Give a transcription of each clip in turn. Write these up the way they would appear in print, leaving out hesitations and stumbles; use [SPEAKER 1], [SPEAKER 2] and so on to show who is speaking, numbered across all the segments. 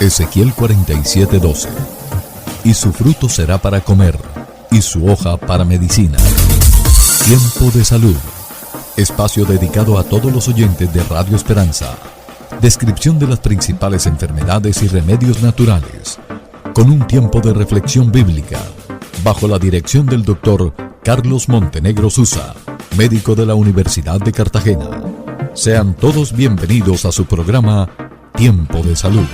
[SPEAKER 1] Ezequiel 47:12. Y su fruto será para comer, y su hoja para medicina. Tiempo de salud. Espacio dedicado a todos los oyentes de Radio Esperanza. Descripción de las principales enfermedades y remedios naturales, con un tiempo de reflexión bíblica, bajo la dirección del Dr. Carlos Montenegro Susa, médico de la Universidad de Cartagena. Sean todos bienvenidos a su programa Tiempo de Salud.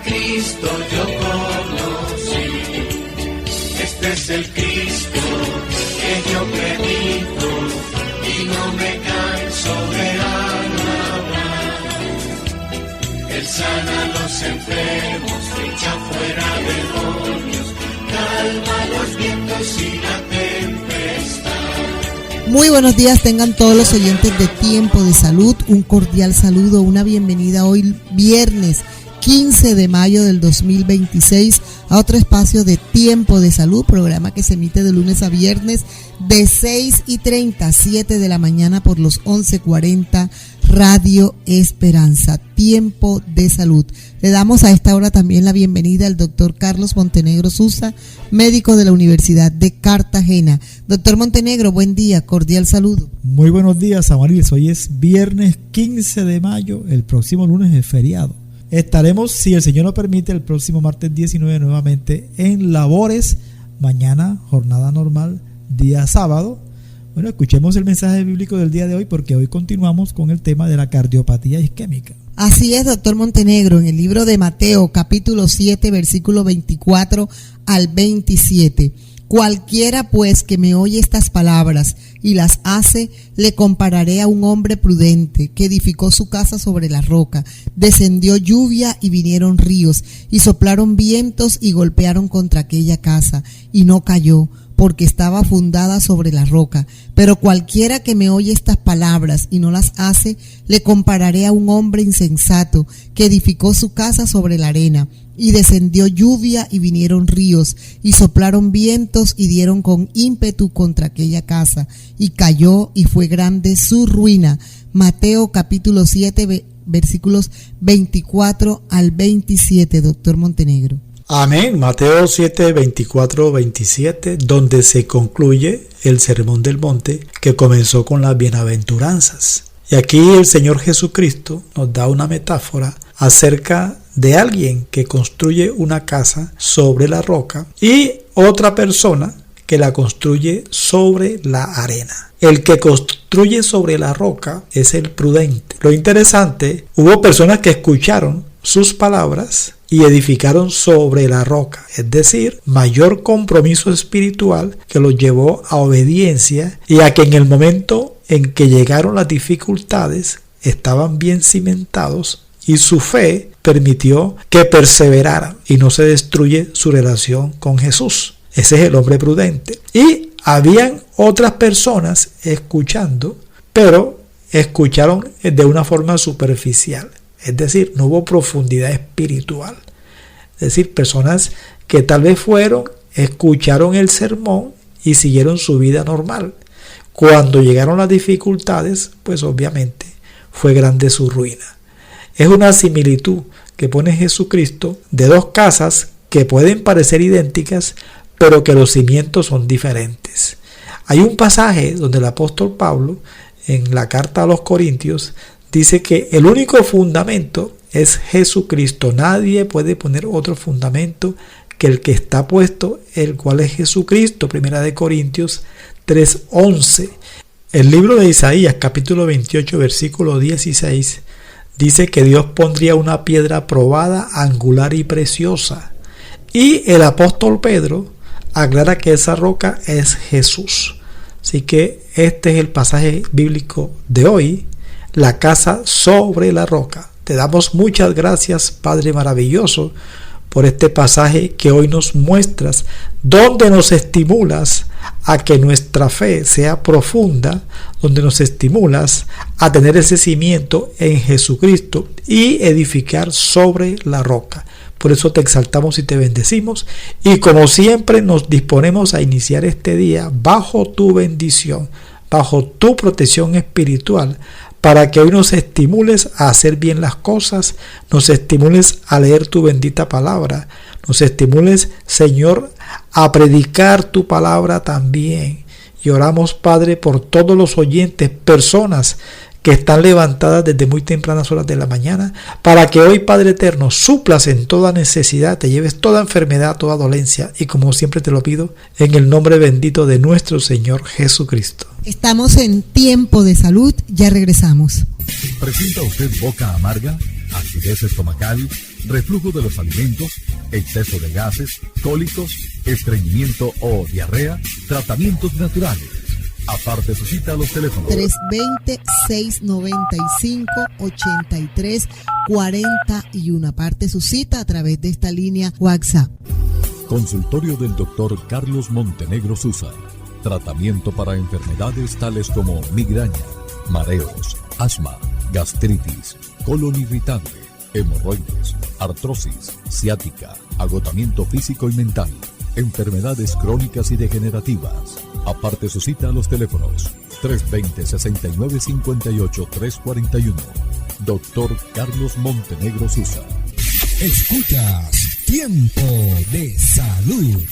[SPEAKER 2] Cristo yo conocí, este es el Cristo que yo predico y no me canso de alabar. Él sana a los enfermos, echa fuera demonios, calma los vientos y la tempestad.
[SPEAKER 3] Muy buenos días tengan todos los oyentes de Tiempo de Salud, un cordial saludo, una bienvenida hoy viernes 15 de mayo del 2026 a otro espacio de Tiempo de Salud, programa que se emite de lunes a viernes de 6:30 a 7 de la mañana por los 1140 Radio Esperanza. Tiempo de Salud. Le damos a esta hora también la bienvenida al doctor Carlos Montenegro Susa, médico de la Universidad de Cartagena. Doctor Montenegro, buen día, cordial saludo.
[SPEAKER 4] Muy buenos días, Amarilis. Hoy es viernes 15 de mayo, el próximo lunes es feriado. Estaremos, si el Señor lo permite, el próximo martes 19 nuevamente en labores. Mañana, jornada normal, día sábado. Bueno, escuchemos el mensaje bíblico del día de hoy porque hoy continuamos con el tema de la cardiopatía isquémica.
[SPEAKER 3] Así es, doctor Montenegro, en el libro de Mateo, capítulo 7, versículo 24 al 27. Cualquiera pues que me oye estas palabras y las hace, le compararé a un hombre prudente que edificó su casa sobre la roca. Descendió lluvia y vinieron ríos, y soplaron vientos y golpearon contra aquella casa, y no cayó, porque estaba fundada sobre la roca. Pero cualquiera que me oye estas palabras y no las hace, le compararé a un hombre insensato que edificó su casa sobre la arena. Y descendió lluvia y vinieron ríos, y soplaron vientos y dieron con ímpetu contra aquella casa, y cayó y fue grande su ruina. Mateo capítulo 7, versículos 24 al 27, doctor Montenegro.
[SPEAKER 4] Amén. Mateo 7, 24, 27, donde se concluye el Sermón del Monte que comenzó con las bienaventuranzas. Y aquí el Señor Jesucristo nos da una metáfora acerca de alguien que construye una casa sobre la roca y otra persona que la construye sobre la arena. El que construye sobre la roca es el prudente. Lo interesante, hubo personas que escucharon sus palabras y edificaron sobre la roca, es decir, mayor compromiso espiritual que los llevó a obediencia y a que en el momento en que llegaron las dificultades estaban bien cimentados y su fe permitió que perseveraran y no se destruye su relación con Jesús. Ese es el hombre prudente. Y habían otras personas escuchando, pero escucharon de una forma superficial. Es decir, no hubo profundidad espiritual. Es decir, personas que tal vez fueron, escucharon el sermón y siguieron su vida normal. Cuando llegaron las dificultades, pues obviamente fue grande su ruina. Es una similitud que pone Jesucristo de dos casas que pueden parecer idénticas, pero que los cimientos son diferentes. Hay un pasaje donde el apóstol Pablo, en la carta a los Corintios, dice que el único fundamento es Jesucristo. Nadie puede poner otro fundamento que el que está puesto, el cual es Jesucristo. Primera de Corintios 3:11. El libro de Isaías, capítulo 28, versículo 16, dice que Dios pondría una piedra probada, angular y preciosa. Y el apóstol Pedro aclara que esa roca es Jesús. Así que este es el pasaje bíblico de hoy, la casa sobre la roca. Te damos muchas gracias, Padre maravilloso, por este pasaje que hoy nos muestras, donde nos estimulas a que nuestra fe sea profunda, donde nos estimulas a tener ese cimiento en Jesucristo y edificar sobre la roca. Por eso te exaltamos y te bendecimos, y como siempre nos disponemos a iniciar este día bajo tu bendición, bajo tu protección espiritual, para que hoy nos estimules a hacer bien las cosas, nos estimules a leer tu bendita palabra, nos estimules, Señor, a predicar tu palabra también. Y oramos, Padre, por todos los oyentes, personas que están levantadas desde muy tempranas horas de la mañana, para que hoy, Padre eterno, suplas en toda necesidad, te lleves toda enfermedad, toda dolencia, y como siempre te lo pido, en el nombre bendito de nuestro Señor Jesucristo.
[SPEAKER 3] Estamos en tiempo de salud, ya regresamos.
[SPEAKER 1] ¿Presenta usted boca amarga, acidez estomacal, reflujo de los alimentos, exceso de gases, cólicos, estreñimiento o diarrea? Tratamientos naturales. Aparte su cita a los teléfonos
[SPEAKER 3] 320-695-8341. Aparte su cita a través de esta línea WhatsApp.
[SPEAKER 1] Consultorio del Dr. Carlos Montenegro Susa. Tratamiento para enfermedades tales como migraña, mareos, asma, gastritis, colon irritable, hemorroides, artrosis, ciática, agotamiento físico y mental, enfermedades crónicas y degenerativas. Aparte su cita a los teléfonos 320-6958-341. Dr. Carlos Montenegro Susa.
[SPEAKER 5] Escuchas Tiempo de Salud.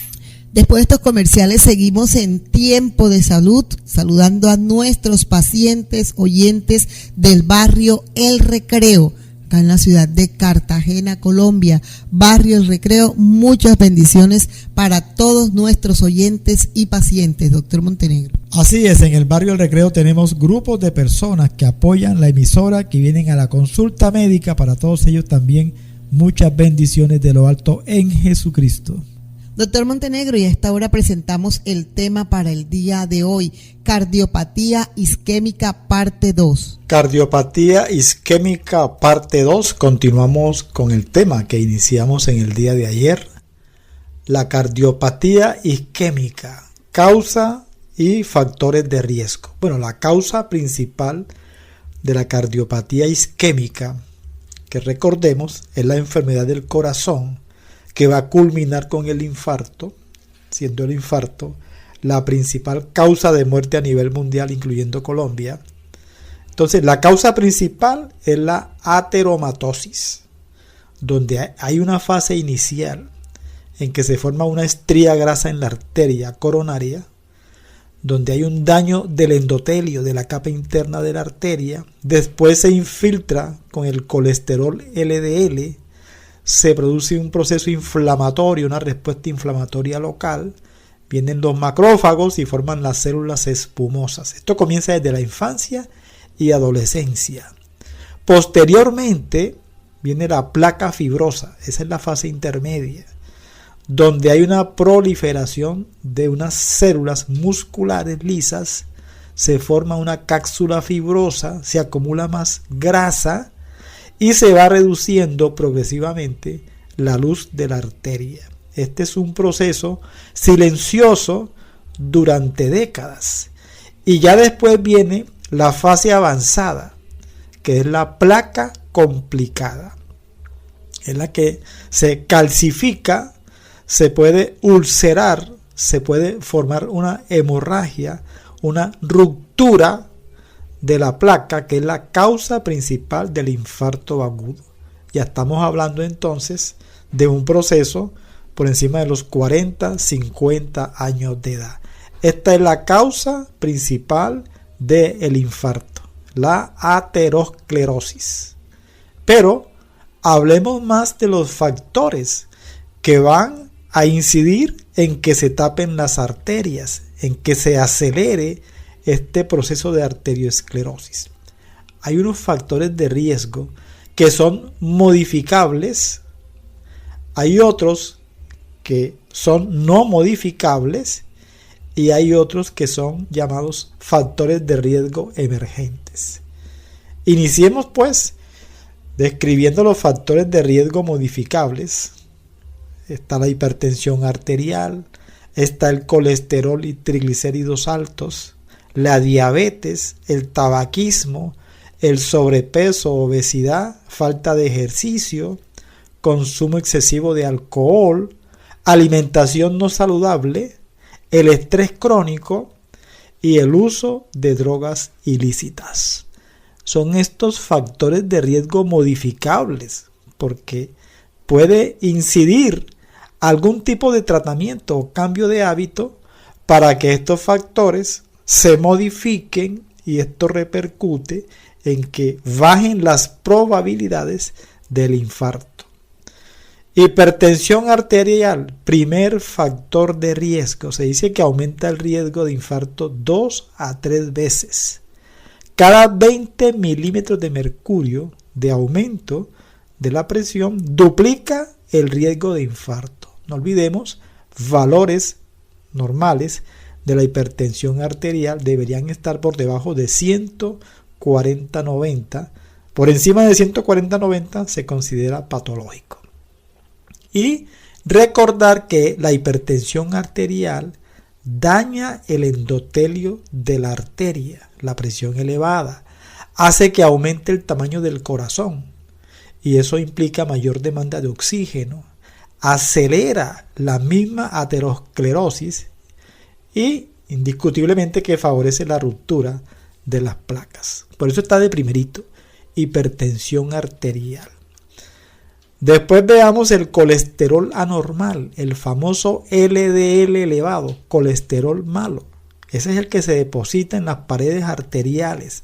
[SPEAKER 3] Después de estos comerciales seguimos en Tiempo de Salud, saludando a nuestros pacientes, oyentes del barrio El Recreo, acá en la ciudad de Cartagena, Colombia. Barrio El Recreo, muchas bendiciones para todos nuestros oyentes y pacientes, doctor Montenegro.
[SPEAKER 4] Así es, en el barrio El Recreo tenemos grupos de personas que apoyan la emisora, que vienen a la consulta médica. Para todos ellos también muchas bendiciones de lo alto en Jesucristo.
[SPEAKER 3] Doctor Montenegro, y a esta hora presentamos el tema para el día de hoy, cardiopatía isquémica parte 2.
[SPEAKER 4] Cardiopatía isquémica parte 2. Continuamos con el tema que iniciamos en el día de ayer. La cardiopatía isquémica, causa y factores de riesgo. Bueno, la causa principal de la cardiopatía isquémica, que recordemos, es la enfermedad del corazón, que va a culminar con el infarto, siendo el infarto la principal causa de muerte a nivel mundial, incluyendo Colombia. Entonces, la causa principal es la ateromatosis, donde hay una fase inicial en que se forma una estría grasa en la arteria coronaria, donde hay un daño del endotelio, de la capa interna de la arteria. Después se infiltra con el colesterol LDL, se produce un proceso inflamatorio, una respuesta inflamatoria local, vienen los macrófagos y forman las células espumosas. Esto comienza desde la infancia y adolescencia. Posteriormente viene la placa fibrosa, esa es la fase intermedia, donde hay una proliferación de unas células musculares lisas, se forma una cápsula fibrosa, se acumula más grasa, y se va reduciendo progresivamente la luz de la arteria. Este es un proceso silencioso durante décadas. Y ya después viene la fase avanzada, que es la placa complicada. Es la que se calcifica, se puede ulcerar, se puede formar una hemorragia, una ruptura de la placa, que es la causa principal del infarto agudo. Ya estamos hablando entonces de un proceso por encima de los 40, 50 años de edad. Esta es la causa principal del infarto, la aterosclerosis. Pero hablemos más de los factores que van a incidir en que se tapen las arterias, en que se acelere este proceso de arteriosclerosis. Hay unos factores de riesgo que son modificables, hay otros que son no modificables y hay otros que son llamados factores de riesgo emergentes. Iniciemos pues describiendo los factores de riesgo modificables, está la hipertensión arterial, está el colesterol y triglicéridos altos, la diabetes, el tabaquismo, el sobrepeso, obesidad, falta de ejercicio, consumo excesivo de alcohol, alimentación no saludable, el estrés crónico y el uso de drogas ilícitas. Son estos factores de riesgo modificables porque puede incidir algún tipo de tratamiento o cambio de hábito para que estos factores se modifiquen y esto repercute en que bajen las probabilidades del infarto. Hipertensión arterial, primer factor de riesgo. Se dice que aumenta el riesgo de infarto 2 a 3 veces. Cada 20 milímetros de mercurio de aumento de la presión duplica el riesgo de infarto. No olvidemos, valores normales de la hipertensión arterial deberían estar por debajo de 140/90. Por encima de 140/90 se considera patológico. Y recordar que la hipertensión arterial daña el endotelio de la arteria, la presión elevada, hace que aumente el tamaño del corazón y eso implica mayor demanda de oxígeno, acelera la misma aterosclerosis y indiscutiblemente que favorece la ruptura de las placas. Por eso está de primerito, hipertensión arterial. Después veamos el colesterol anormal, el famoso LDL elevado, colesterol malo. Ese es el que se deposita en las paredes arteriales.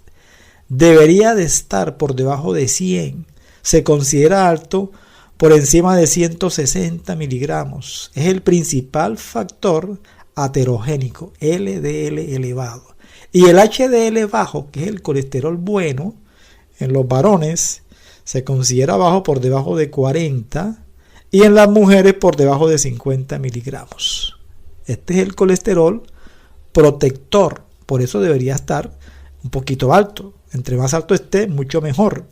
[SPEAKER 4] Debería de estar por debajo de 100. Se considera alto por encima de 160 miligramos. Es el principal factor aterogénico, LDL elevado. Y el HDL bajo, que es el colesterol bueno, en los varones se considera bajo por debajo de 40 y en las mujeres por debajo de 50 miligramos. Este es el colesterol protector, por eso debería estar un poquito alto. Entre más alto esté, mucho mejor.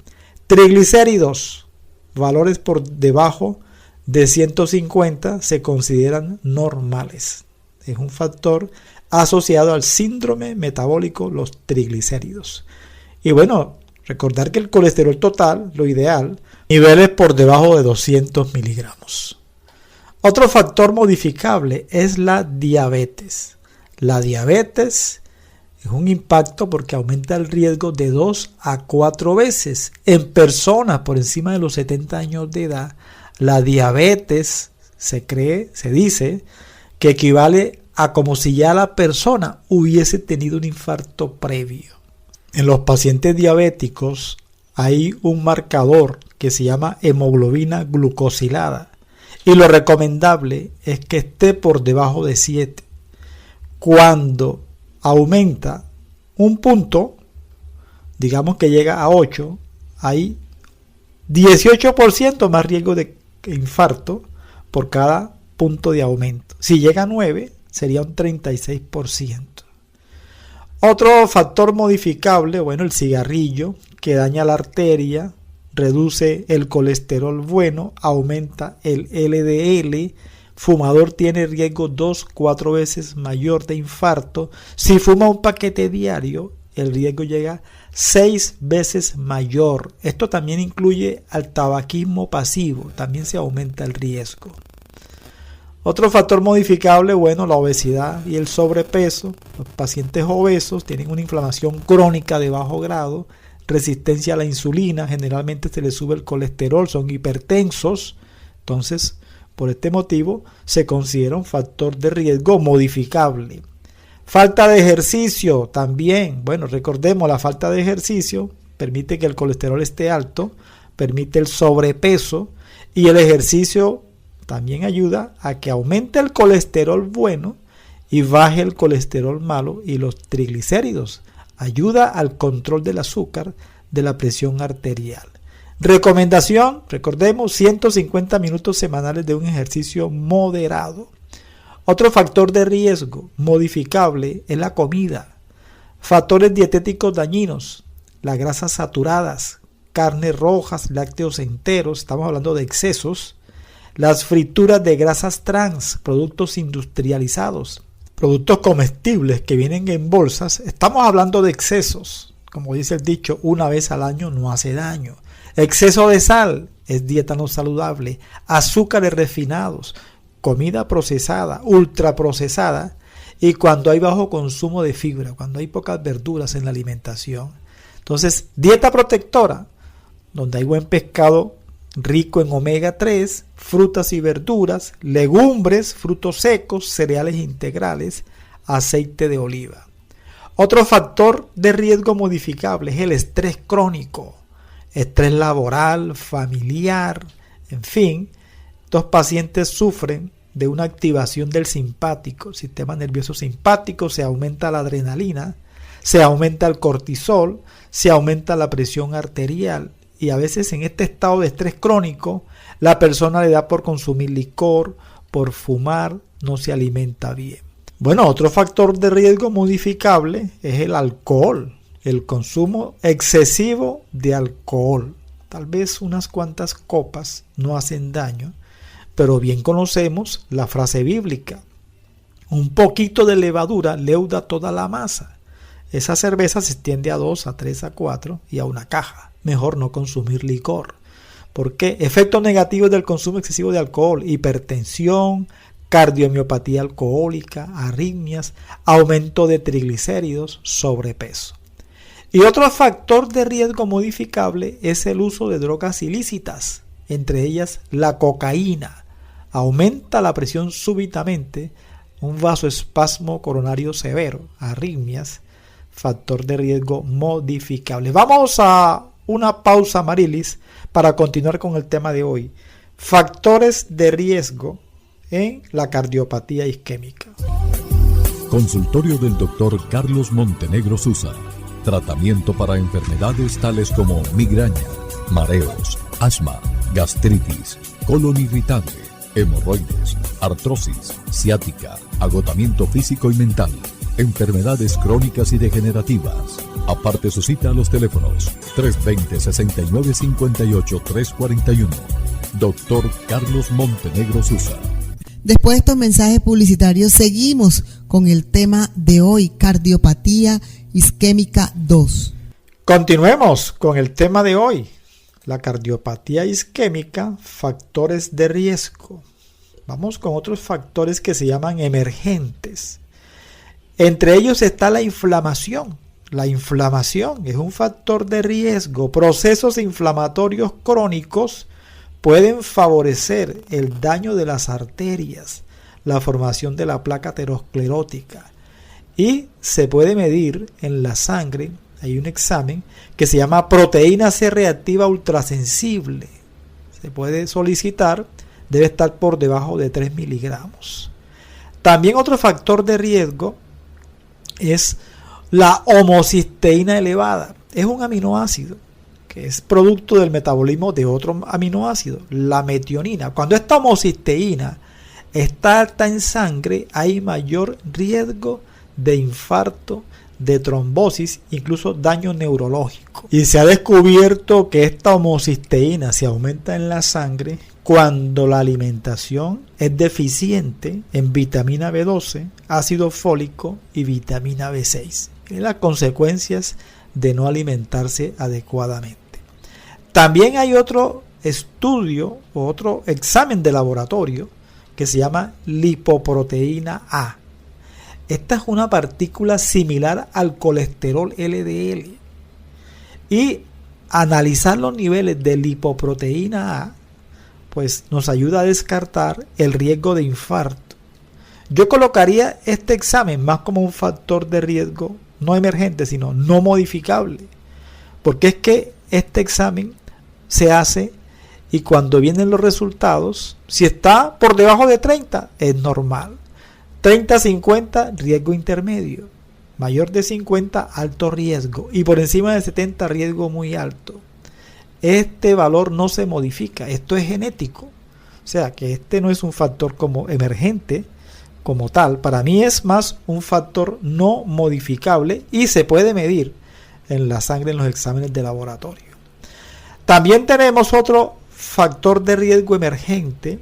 [SPEAKER 4] Triglicéridos, valores por debajo de 150 se consideran normales. Es un factor asociado al síndrome metabólico, los triglicéridos. Y bueno, recordar que el colesterol total, lo ideal, niveles por debajo de 200 miligramos. Otro factor modificable es la diabetes. La diabetes es un impacto porque aumenta el riesgo de 2 a 4 veces. En personas por encima de los 70 años de edad, la diabetes se dice que equivale a como si ya la persona hubiese tenido un infarto previo. En los pacientes diabéticos hay un marcador que se llama hemoglobina glucosilada y lo recomendable es que esté por debajo de 7. Cuando aumenta un punto, digamos que llega a 8, hay 18% más riesgo de infarto por cada punto de aumento. Si llega a 9, sería un 36%. Otro factor modificable, el cigarrillo, que daña la arteria, reduce el colesterol bueno, aumenta el LDL, fumador tiene riesgo 2-4 veces mayor de infarto. Si fuma un paquete diario, el riesgo llega 6 veces mayor. Esto también incluye al tabaquismo pasivo, también se aumenta el riesgo. Otro factor modificable, la obesidad y el sobrepeso. Los pacientes obesos tienen una inflamación crónica de bajo grado, resistencia a la insulina, generalmente se les sube el colesterol, son hipertensos. Entonces, por este motivo, se considera un factor de riesgo modificable. Falta de ejercicio también. Recordemos, la falta de ejercicio permite que el colesterol esté alto, permite el sobrepeso y el ejercicio también ayuda a que aumente el colesterol bueno y baje el colesterol malo y los triglicéridos. Ayuda al control del azúcar, de la presión arterial. Recomendación, recordemos, 150 minutos semanales de un ejercicio moderado. Otro factor de riesgo modificable es la comida. Factores dietéticos dañinos, las grasas saturadas, carnes rojas, lácteos enteros, estamos hablando de excesos. las frituras de grasas trans, productos industrializados, productos comestibles que vienen en bolsas. Estamos hablando de excesos. Como dice el dicho, una vez al año no hace daño. Exceso de sal es dieta no saludable. Azúcares refinados, comida procesada, ultraprocesada, y cuando hay bajo consumo de fibra, cuando hay pocas verduras en la alimentación. Entonces, dieta protectora, donde hay buen pescado rico en omega 3, frutas y verduras, legumbres, frutos secos, cereales integrales, aceite de oliva. Otro factor de riesgo modificable es el estrés crónico, estrés laboral, familiar, en fin. Estos pacientes sufren de una activación del simpático, sistema nervioso simpático, se aumenta la adrenalina, se aumenta el cortisol, se aumenta la presión arterial, y a veces en este estado de estrés crónico la persona le da por consumir licor, por fumar, no se alimenta bien. Bueno, otro factor de riesgo modificable es el alcohol, el consumo excesivo de alcohol. Tal vez unas cuantas copas no hacen daño, pero bien conocemos la frase bíblica: un poquito de levadura leuda toda la masa. Esa cerveza se extiende a 2, a 3, a 4 y a una caja. Mejor no consumir licor. ¿Por qué? Efectos negativos del consumo excesivo de alcohol: hipertensión, cardiomiopatía alcohólica, arritmias, aumento de triglicéridos, sobrepeso. Y otro factor de riesgo modificable es el uso de drogas ilícitas, entre ellas la cocaína. Aumenta la presión súbitamente, un vasoespasmo coronario severo, arritmias, factor de riesgo modificable. Vamos a una pausa, Marilis, para continuar con el tema de hoy: factores de riesgo en la cardiopatía isquémica.
[SPEAKER 1] Consultorio del Dr. Carlos Montenegro Susa. Tratamiento para enfermedades tales como migraña, mareos, asma, gastritis, colon irritable, hemorroides, artrosis, ciática, agotamiento físico y mental, enfermedades crónicas y degenerativas. Aparte su cita a los teléfonos 320-6958-341. Dr. Carlos Montenegro Susa.
[SPEAKER 3] Después de estos mensajes publicitarios, seguimos con el tema de hoy: cardiopatía isquémica 2.
[SPEAKER 4] Continuemos con el tema de hoy: la cardiopatía isquémica, factores de riesgo. Vamos con otros factores que se llaman emergentes. Entre ellos está la inflamación. La inflamación es un factor de riesgo. Procesos inflamatorios crónicos pueden favorecer el daño de las arterias, la formación de la placa aterosclerótica, y se puede medir en la sangre. Hay un examen que se llama proteína C reactiva ultrasensible. Se puede solicitar, debe estar por debajo de 3 miligramos. También otro factor de riesgo es la homocisteína elevada. Es un aminoácido que es producto del metabolismo de otro aminoácido, la metionina. Cuando esta homocisteína está alta en sangre, hay mayor riesgo de infarto, de trombosis, incluso daño neurológico. Y se ha descubierto que esta homocisteína se aumenta en la sangre cuando la alimentación es deficiente en vitamina B12, ácido fólico y vitamina B6. Y las consecuencias de no alimentarse adecuadamente. También hay otro estudio o otro examen de laboratorio que se llama lipoproteína A. Esta es una partícula similar al colesterol LDL. Y analizar los niveles de lipoproteína A pues nos ayuda a descartar el riesgo de infarto. Yo colocaría este examen más como un factor de riesgo no emergente, sino no modificable, porque es que este examen se hace y cuando vienen los resultados, si está por debajo de 30 es normal, 30-50 riesgo intermedio, mayor de 50 alto riesgo y por encima de 70 riesgo muy alto. Este valor no se modifica, esto es genético, o sea que este no es un factor como emergente como tal. Para mí es más un factor no modificable y se puede medir en la sangre en los exámenes de laboratorio. También tenemos otro factor de riesgo emergente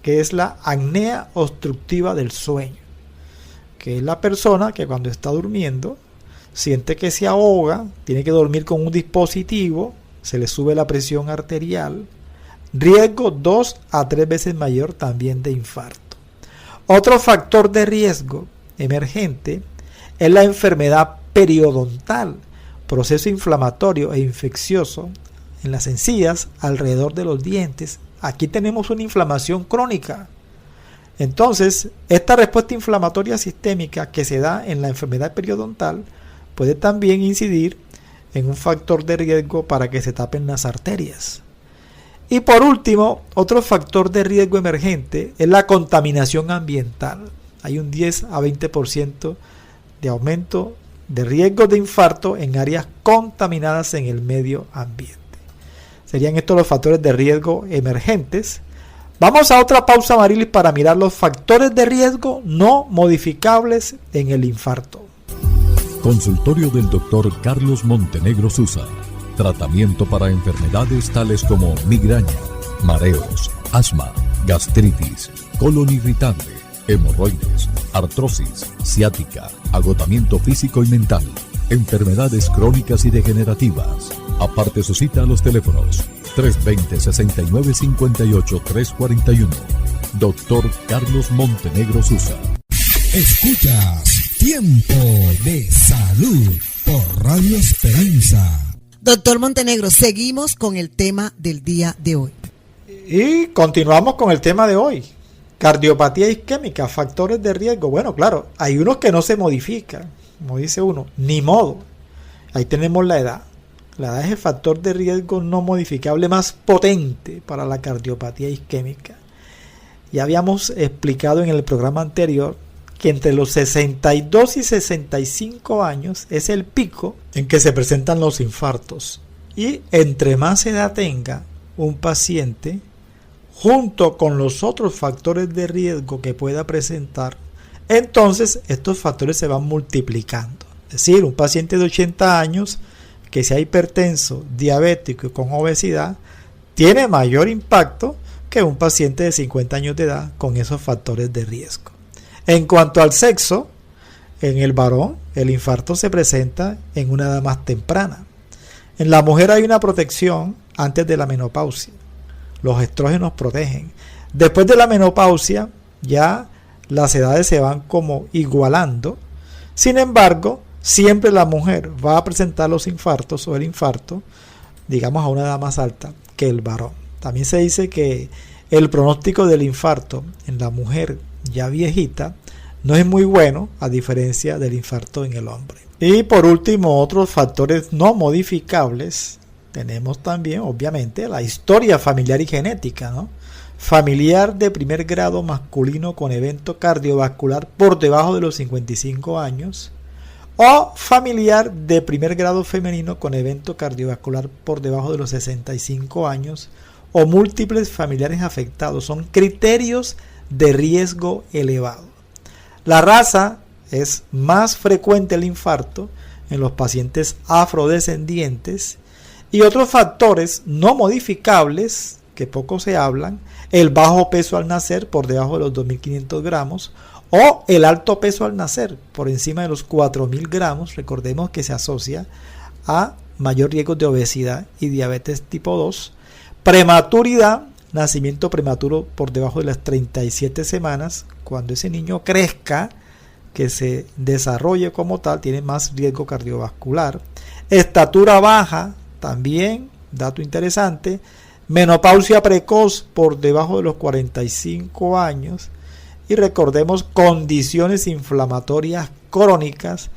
[SPEAKER 4] que es la apnea obstructiva del sueño, que es la persona que cuando está durmiendo siente que se ahoga, tiene que dormir con un dispositivo, se le sube la presión arterial, riesgo 2 a 3 veces mayor también de infarto. Otro factor de riesgo emergente es la enfermedad periodontal, proceso inflamatorio e infeccioso en las encías alrededor de los dientes. Aquí tenemos una inflamación crónica. Entonces, esta respuesta inflamatoria sistémica que se da en la enfermedad periodontal puede también incidir en un factor de riesgo para que se tapen las arterias. Y por último, otro factor de riesgo emergente es la contaminación ambiental. Hay un 10 a 20% de aumento de riesgo de infarto en áreas contaminadas en el medio ambiente. Serían estos los factores de riesgo emergentes. Vamos a otra pausa, Marilis, para mirar los factores de riesgo no modificables en el infarto.
[SPEAKER 1] Consultorio del Dr. Carlos Montenegro Susa. Tratamiento para enfermedades tales como migraña, mareos, asma, gastritis, colon irritable, hemorroides, artrosis, ciática, agotamiento físico y mental, enfermedades crónicas y degenerativas. Aparte su cita a los teléfonos 320-6958-341. Dr. Carlos Montenegro Susa.
[SPEAKER 5] Escuchas Tiempo de Salud por Radio Esperanza.
[SPEAKER 3] Doctor Montenegro, seguimos con el tema del día de hoy.
[SPEAKER 4] Y continuamos con el tema de hoy. Cardiopatía isquémica, factores de riesgo. Bueno, claro, hay unos que no se modifican, como dice uno, ni modo. Ahí tenemos la edad. La edad es el factor de riesgo no modificable más potente para la cardiopatía isquémica. Ya habíamos explicado en el programa anterior que entre los 62 y 65 años es el pico en que se presentan los infartos. Y entre más edad tenga un paciente, junto con los otros factores de riesgo que pueda presentar, entonces estos factores se van multiplicando. Es decir, un paciente de 80 años que sea hipertenso, diabético y con obesidad, tiene mayor impacto que un paciente de 50 años de edad con esos factores de riesgo. En cuanto al sexo, en el varón el infarto se presenta en una edad más temprana. En la mujer hay una protección antes de la menopausia. Los estrógenos protegen. Después de la menopausia ya las edades se van como igualando. Sin embargo, siempre la mujer va a presentar los infartos o el infarto, digamos, a una edad más alta que el varón. También se dice que el pronóstico del infarto en la mujer ya viejita no es muy bueno, a diferencia del infarto en el hombre. Y por último, otros factores no modificables. Tenemos también, obviamente, la historia familiar y genética, ¿no? Familiar de primer grado masculino con evento cardiovascular por debajo de los 55 años, o familiar de primer grado femenino con evento cardiovascular por debajo de los 65 años, o múltiples familiares afectados. Son criterios de riesgo elevado. La raza es más frecuente el infarto en los pacientes afrodescendientes, y otros factores no modificables que poco se hablan: el bajo peso al nacer por debajo de los 2.500 gramos o el alto peso al nacer por encima de los 4.000 gramos. Recordemos que se asocia a mayor riesgo de obesidad y diabetes tipo 2, prematuridad, nacimiento prematuro por debajo de las 37 semanas. Cuando ese niño crezca, que se desarrolle como tal, tiene más riesgo cardiovascular. Estatura baja, también, dato interesante. Menopausia precoz por debajo de los 45 años. Y recordemos, condiciones inflamatorias crónicas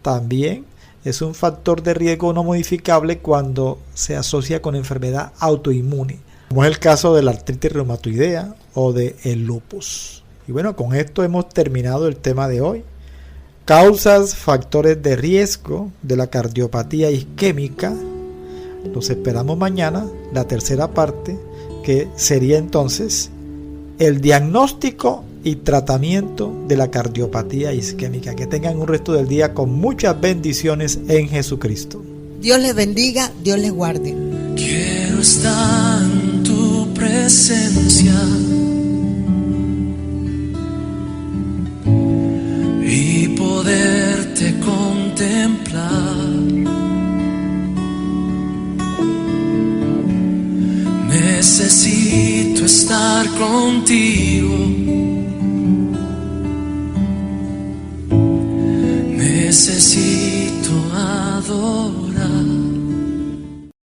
[SPEAKER 4] también es un factor de riesgo no modificable cuando se asocia con enfermedad autoinmune, como es el caso de la artritis reumatoidea o del lupus. Y bueno, con esto hemos terminado el tema de hoy. Causas, factores de riesgo de la cardiopatía isquémica. Los esperamos mañana, la tercera parte, que sería entonces el diagnóstico y tratamiento de la cardiopatía isquémica. Que tengan un resto del día con muchas bendiciones en Jesucristo.
[SPEAKER 3] Dios les bendiga, Dios les guarde.
[SPEAKER 2] Quiero estar en tu presencia,
[SPEAKER 6] contemplar. Necesito estar contigo. Necesito adorar.